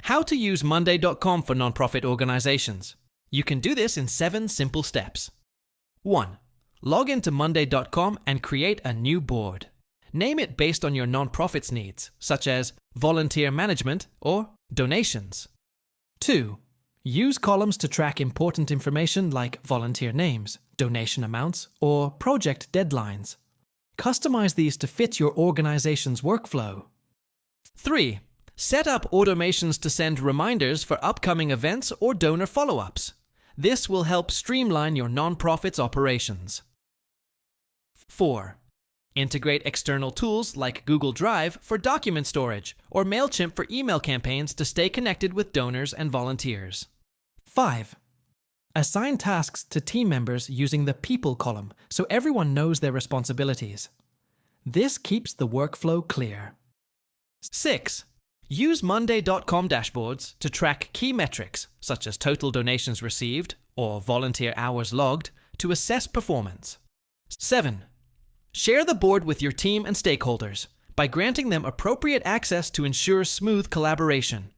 How to use Monday.com for nonprofit organizations. You can do this in 7 simple steps. 1. Log into Monday.com and create a new board. Name it based on your nonprofit's needs, such as volunteer management or donations. 2. Use columns to track important information like volunteer names, donation amounts, or project deadlines. Customize these to fit your organization's workflow. 3. Set up automations to send reminders for upcoming events or donor follow-ups. This will help streamline your nonprofit's operations. 4. Integrate external tools like Google Drive for document storage or MailChimp for email campaigns to stay connected with donors and volunteers. 5. Assign tasks to team members using the People column so everyone knows their responsibilities. This keeps the workflow clear. 6. Use Monday.com dashboards to track key metrics such as total donations received or volunteer hours logged to assess performance. 7. Share the board with your team and stakeholders by granting them appropriate access to ensure smooth collaboration.